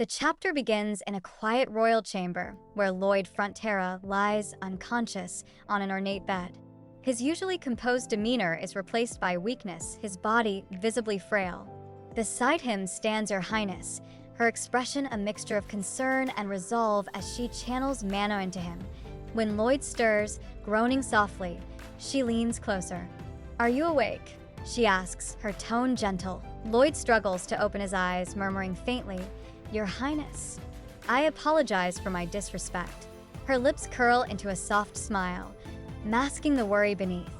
The chapter begins in a quiet royal chamber where Lloyd Frontera lies unconscious on an ornate bed. His usually composed demeanor is replaced by weakness, his body visibly frail. Beside him stands Your Highness, her expression a mixture of concern and resolve as she channels mana into him. When Lloyd stirs, groaning softly, she leans closer. "Are you awake?" she asks, her tone gentle. Lloyd struggles to open his eyes, murmuring faintly, "Your Highness, I apologize for my disrespect." Her lips curl into a soft smile, masking the worry beneath.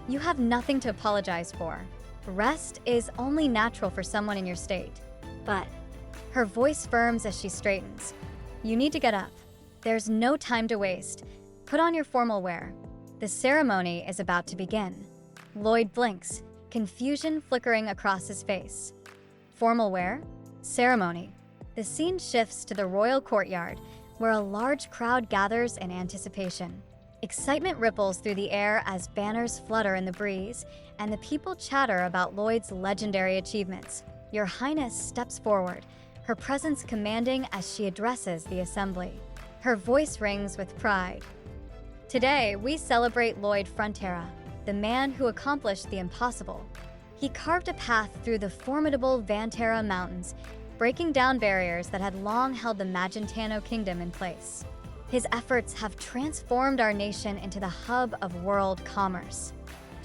"You have nothing to apologize for. Rest is only natural for someone in your state." But her voice firms as she straightens. "You need to get up. There's no time to waste. Put on your formal wear. The ceremony is about to begin." Lloyd blinks, confusion flickering across his face. Formal wear? Ceremony. The scene shifts to the royal courtyard, where a large crowd gathers in anticipation. Excitement ripples through the air as banners flutter in the breeze, and the people chatter about Lloyd's legendary achievements. Your Highness steps forward, her presence commanding as she addresses the assembly. Her voice rings with pride. "Today, we celebrate Lloyd Frontera, the man who accomplished the impossible. He carved a path through the formidable Vantera Mountains, breaking down barriers that had long held the Magentano kingdom in place. His efforts have transformed our nation into the hub of world commerce."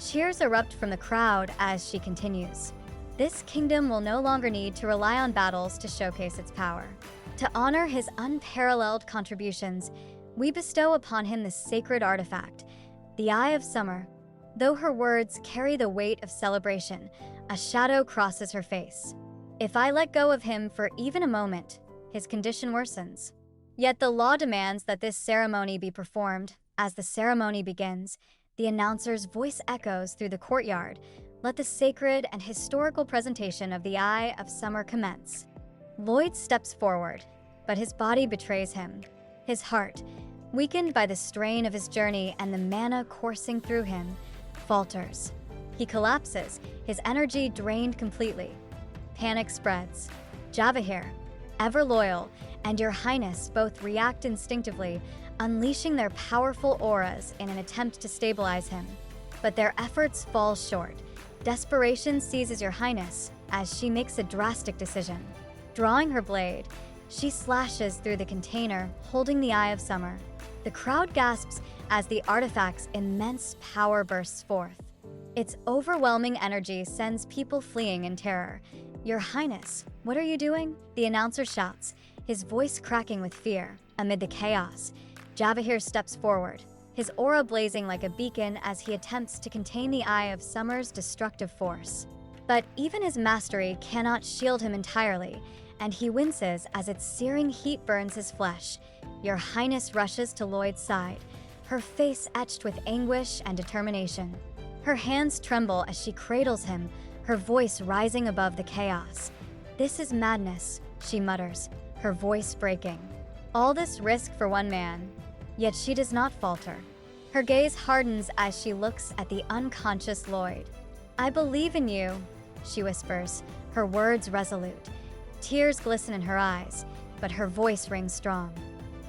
Cheers erupt from the crowd as she continues. "This kingdom will no longer need to rely on battles to showcase its power. To honor his unparalleled contributions, we bestow upon him this sacred artifact, the Eye of Summer." Though her words carry the weight of celebration, a shadow crosses her face. If I let go of him for even a moment, his condition worsens. Yet the law demands that this ceremony be performed. As the ceremony begins, the announcer's voice echoes through the courtyard. Let the sacred and historical presentation of the Eye of Summer commence. Lloyd steps forward, but his body betrays him. His heart, weakened by the strain of his journey and the mana coursing through him, falters. He collapses, his energy drained completely. Panic spreads. Javahir, ever loyal, and Your Highness both react instinctively, unleashing their powerful auras in an attempt to stabilize him. But their efforts fall short. Desperation seizes Your Highness as she makes a drastic decision. Drawing her blade, she slashes through the container, holding the Eye of Summer. The crowd gasps as the artifact's immense power bursts forth. Its overwhelming energy sends people fleeing in terror. "Your Highness, what are you doing?" the announcer shouts, his voice cracking with fear. Amid the chaos, Javahir steps forward, his aura blazing like a beacon as he attempts to contain the Eye of Summer's destructive force. But even his mastery cannot shield him entirely, and he winces as its searing heat burns his flesh. Your Highness rushes to Lloyd's side, her face etched with anguish and determination. Her hands tremble as she cradles him, her voice rising above the chaos. "This is madness," she mutters, her voice breaking. All this risk for one man, yet she does not falter. Her gaze hardens as she looks at the unconscious Lloyd. "I believe in you," she whispers, her words resolute. Tears glisten in her eyes, but her voice rings strong.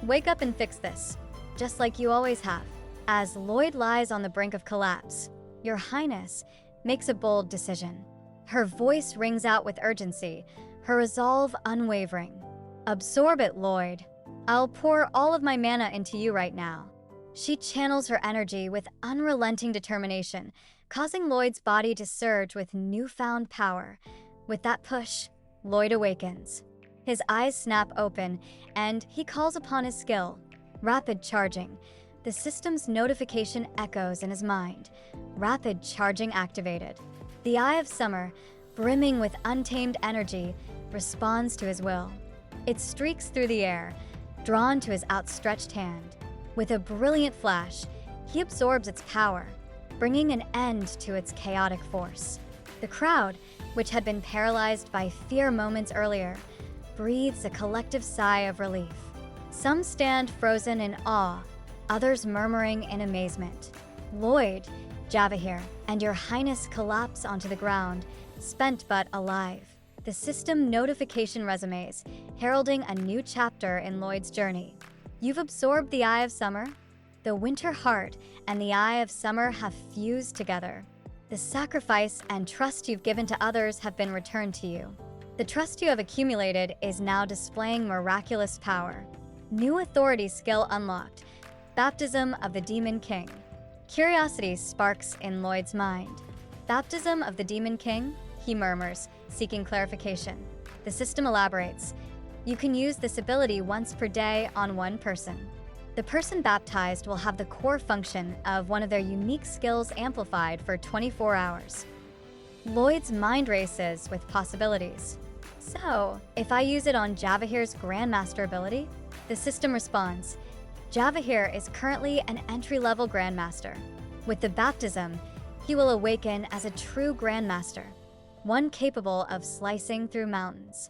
"Wake up and fix this, just like you always have." As Lloyd lies on the brink of collapse, Your Highness makes a bold decision. Her voice rings out with urgency, her resolve unwavering. "Absorb it, Lloyd. I'll pour all of my mana into you right now." She channels her energy with unrelenting determination, causing Lloyd's body to surge with newfound power. With that push, Lloyd awakens. His eyes snap open, and he calls upon his skill. Rapid charging. The system's notification echoes in his mind. Rapid charging activated. The Eye of Summer, brimming with untamed energy, responds to his will. It streaks through the air, drawn to his outstretched hand. With a brilliant flash, he absorbs its power, bringing an end to its chaotic force. The crowd, which had been paralyzed by fear moments earlier, breathes a collective sigh of relief. Some stand frozen in awe, others murmuring in amazement. Lloyd, Javahir, and Your Highness collapse onto the ground, spent but alive. the system notification resumes, heralding a new chapter in Lloyd's journey. You've absorbed the Eye of Summer. The Winter Heart and the Eye of Summer have fused together. The sacrifice and trust you've given to others have been returned to you. The trust you have accumulated is now displaying miraculous power. New authority skill unlocked. Baptism of the Demon King. Curiosity sparks in Lloyd's mind. Baptism of the Demon King? He murmurs, seeking clarification. The system elaborates. You can use this ability once per day on one person. The person baptized will have the core function of one of their unique skills amplified for 24 hours. Lloyd's mind races with possibilities. So, if I use it on Javahir's Grandmaster ability? The system responds. Javahir is currently an entry-level Grandmaster. With the baptism, he will awaken as a true Grandmaster, one capable of slicing through mountains.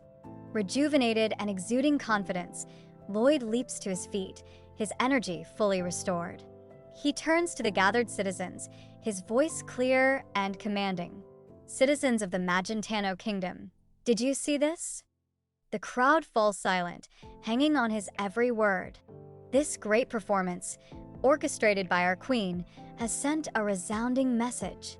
Rejuvenated and exuding confidence, Lloyd leaps to his feet, his energy fully restored. He turns to the gathered citizens, his voice clear and commanding. Citizens of the Magentano Kingdom, did you see this? The crowd falls silent, hanging on his every word. This great performance, orchestrated by our queen, has sent a resounding message.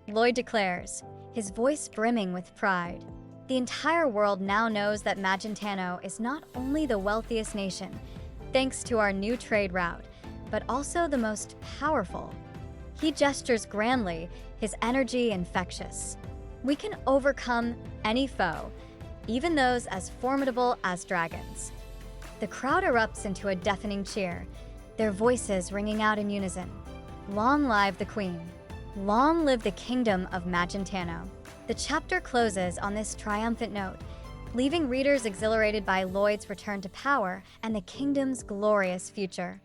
Lloyd declares, his voice brimming with pride. The entire world now knows that Magentano is not only the wealthiest nation, thanks to our new trade route, but also the most powerful. He gestures grandly, his energy infectious. We can overcome any foe, even those as formidable as dragons. The crowd erupts into a deafening cheer, their voices ringing out in unison. Long live the Queen. Long live the Kingdom of Magentano. The chapter closes on this triumphant note, leaving readers exhilarated by Lloyd's return to power and the kingdom's glorious future.